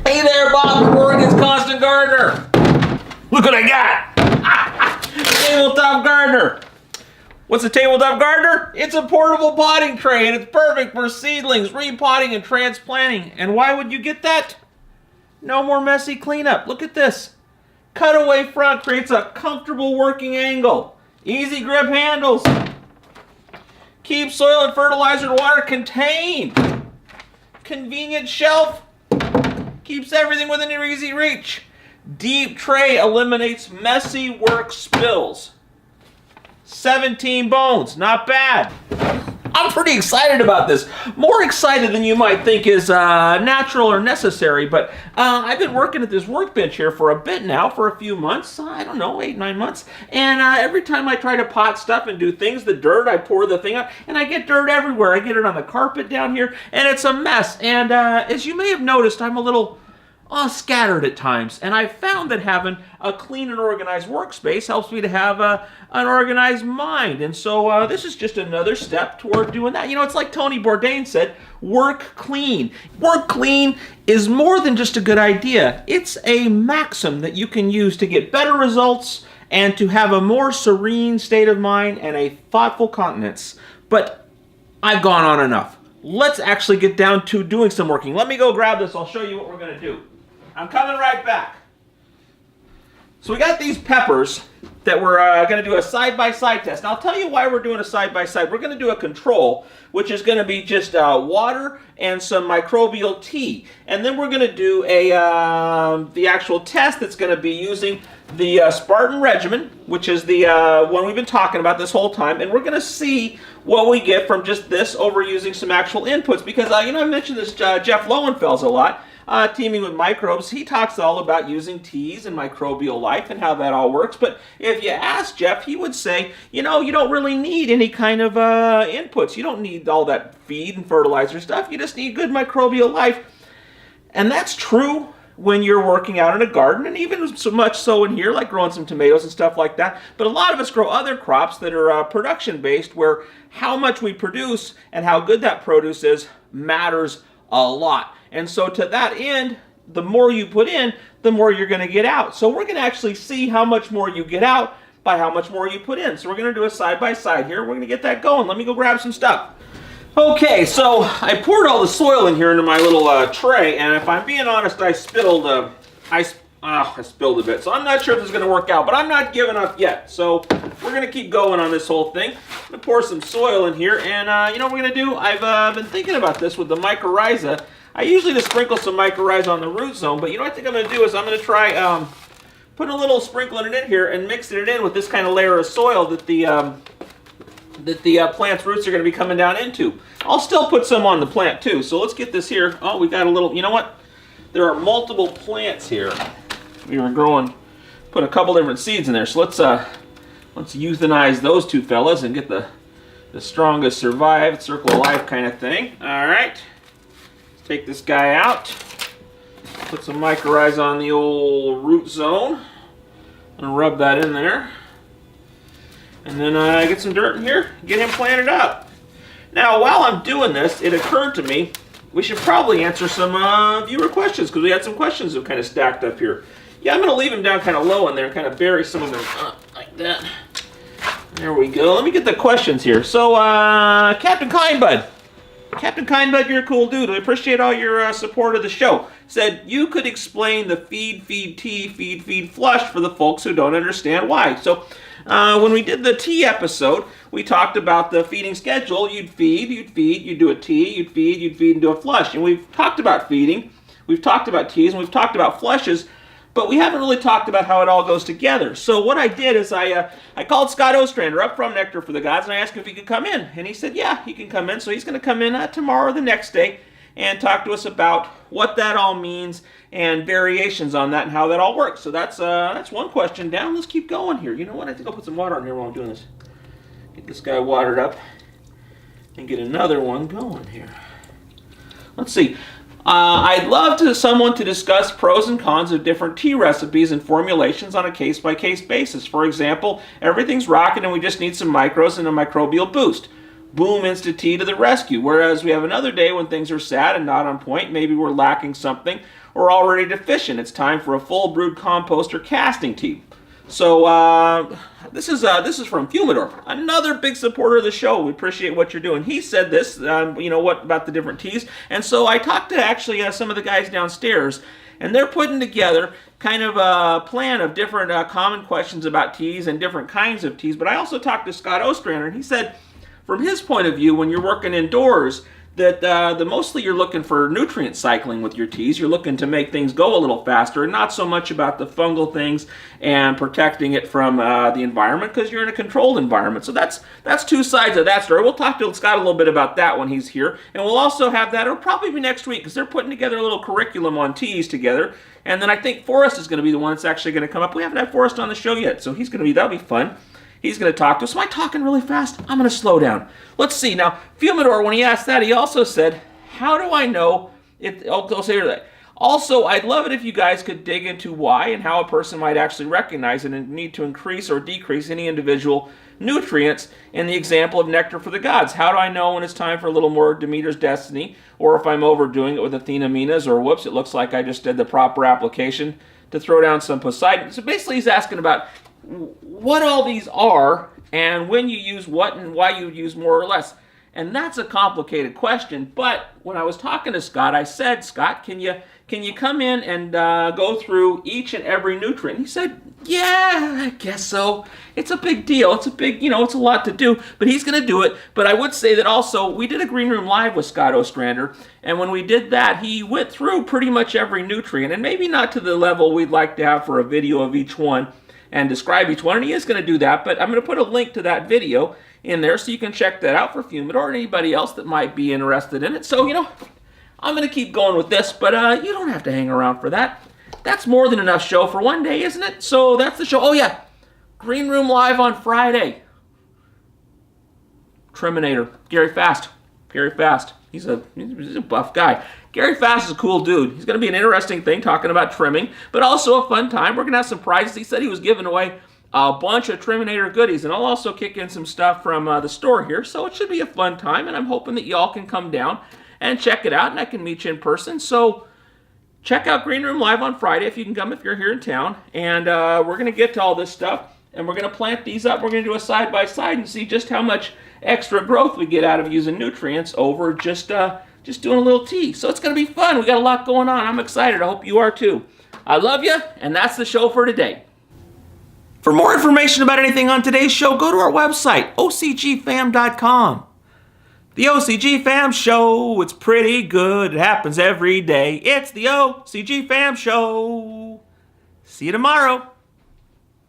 Hey there, Bob from Oregon's Constant Gardener. Look what I got. Tabletop gardener. What's a tabletop gardener? It's a portable potting tray, and it's perfect for seedlings, repotting, and transplanting. And why would you get that? No more messy cleanup. Look at this. Cutaway front creates a comfortable working angle. Easy grip handles. Keep soil and fertilizer and water contained. Convenient shelf. Keeps everything within your easy reach. Deep tray eliminates messy work spills. 17 bones, not bad. I'm pretty excited about this. More excited than you might think is natural or necessary, but I've been working at this workbench here for a bit now, for a few months, I don't know, 8, 9 months, and every time I try to pot stuff and do things, the dirt, I pour the thing out, and I get dirt everywhere. I get it on the carpet down here, and it's a mess, and as you may have noticed, I'm a little scattered at times, and I've found that having a clean and organized workspace helps me to have an organized mind, and so this is just another step toward doing that. You know, it's like Tony Bourdain said, work clean. Work clean is more than just a good idea. It's a maxim that you can use to get better results and to have a more serene state of mind and a thoughtful countenance. But I've gone on enough. Let's actually get down to doing some working. Let me go grab this. I'll show you what we're going to do. I'm coming right back. So we got these peppers that we're going to do a side-by-side test. Now I'll tell you why we're doing a side-by-side. We're going to do a control, which is going to be just water and some microbial tea. And then we're going to do the actual test that's going to be using the Spartan regimen, which is the one we've been talking about this whole time. And we're going to see what we get from just this over using some actual inputs. Because, you know, I mentioned this Jeff Lowenfels a lot. Teaming with microbes, he talks all about using teas and microbial life and how that all works. But if you ask Jeff, he would say, you know, you don't really need any kind of inputs. You don't need all that feed and fertilizer stuff. You just need good microbial life. And that's true when you're working out in a garden, and even so much so in here, like growing some tomatoes and stuff like that. But a lot of us grow other crops that are production-based, where how much we produce and how good that produce is matters a lot. And so to that end, the more you put in, the more you're going to get out. So we're going to actually see how much more you get out by how much more you put in. So we're going to do a side-by-side here. We're going to get that going. Let me go grab some stuff. Okay, so I poured all the soil in here into my little tray, and if I'm being honest, I spilled a bit. So I'm not sure if this is going to work out, but I'm not giving up yet. So we're going to keep going on this whole thing. I'm going to pour some soil in here, and you know what we're going to do? I've been thinking about this with the mycorrhiza. I usually just sprinkle some mycorrhiza on the root zone, but you know what I think I'm going to do is I'm going to try putting a little sprinkling it in here and mixing it in with this kind of layer of soil that the plant's roots are going to be coming down into. I'll still put some on the plant too, so let's get this here. Oh, we got a little, you know what? There are multiple plants here. We were growing, put a couple different seeds in there, so let's euthanize those two fellas and get the strongest survive, circle of life kind of thing. All right. Take this guy out, put some mycorrhiza on the old root zone, and rub that in there. And then get some dirt in here, get him planted up. Now, while I'm doing this, it occurred to me we should probably answer some viewer questions, because we had some questions that kind of stacked up here. Yeah, I'm going to leave him down kind of low in there and kind of bury some of them like that. There we go. Let me get the questions here. So, Captain Kindbud. Captain Kindbud, you're a cool dude. I appreciate all your support of the show. Said you could explain the feed, tea, feed, flush for the folks who don't understand why. So when we did the tea episode, we talked about the feeding schedule. You'd feed, you'd do a tea, you'd feed, and do a flush. And we've talked about feeding, we've talked about teas, and we've talked about flushes, but we haven't really talked about how it all goes together. So what I did is I called Scott Ostrander up from Nectar for the Gods, and I asked him if he could come in. And he said, yeah, he can come in. So he's going to come in tomorrow or the next day and talk to us about what that all means and variations on that and how that all works. So that's one question down. Let's keep going here. You know what? I think I'll put some water on here while I'm doing this. Get this guy watered up and get another one going here. Let's see. I'd love someone to discuss pros and cons of different tea recipes and formulations on a case-by-case basis. For example, everything's rocking and we just need some micros and a microbial boost. boom, instant tea to the rescue. Whereas we have another day when things are sad and not on point. Maybe we're lacking something or already deficient. It's time for a full brewed compost or casting tea. So this is from Humidor, another big supporter of the show. We appreciate what you're doing. He said this, you know, what about the different teas? And so I talked to actually some of the guys downstairs, and they're putting together kind of a plan of different common questions about teas and different kinds of teas. But I also talked to Scott Ostrander, and he said, from his point of view, when you're working indoors, that mostly you're looking for nutrient cycling with your teas. You're looking to make things go a little faster, and not so much about the fungal things and protecting it from the environment, because you're in a controlled environment. So that's two sides of that story. We'll talk to Scott a little bit about that when he's here, and we'll also have that. It'll probably be next week, because they're putting together a little curriculum on teas together. And then I think Forrest is going to be the one that's actually going to come up. We haven't had Forrest on the show yet, so that'll be fun. He's going to talk to us. Am I talking really fast? I'm going to slow down. Let's see. Now, Humidor, when he asked that, he also said, how do I know if... I'll say that. Also, I'd love it if you guys could dig into why and how a person might actually recognize it and need to increase or decrease any individual nutrients in the example of Nectar for the Gods. How do I know when it's time for a little more Demeter's Destiny, or if I'm overdoing it with Athena Minas, or whoops, it looks like I just did the proper application to throw down some Poseidon. So basically he's asking about what all these are, and when you use what, and why you use more or less. And that's a complicated question, but when I was talking to Scott, I said, Scott, can you come in and go through each and every nutrient? He said, yeah, I guess so. It's a big deal. It's a big, it's a lot to do, but he's going to do it. But I would say that also, we did a Green Room Live with Scott Ostrander, and when we did that, he went through pretty much every nutrient, and maybe not to the level we'd like to have for a video of each one, and describe each one, and he is going to do that, but I'm going to put a link to that video in there so you can check that out for Humidor or anybody else that might be interested in it. So, I'm going to keep going with this, but you don't have to hang around for that. That's more than enough show for one day, isn't it? So that's the show. Oh, yeah, Green Room Live on Friday. Triminator, Gary Fast. He's a buff guy. Gary Fast is a cool dude. He's going to be an interesting thing talking about trimming, but also a fun time. We're going to have some prizes. He said he was giving away a bunch of Triminator goodies, and I'll also kick in some stuff from the store here, so it should be a fun time, and I'm hoping that y'all can come down and check it out, and I can meet you in person. So check out Green Room Live on Friday if you can come, if you're here in town, and we're going to get to all this stuff, and we're going to plant these up. We're going to do a side-by-side and see just how much extra growth we get out of using nutrients over just doing a little tea. So it's going to be fun. We got a lot going on. I'm excited. I hope you are too. I love you, and that's the show for today. For more information about anything on today's show, go to our website, OCGFAM.com. The OCGFAM Show, it's pretty good. It happens every day. It's the OCGFAM Show. See you tomorrow.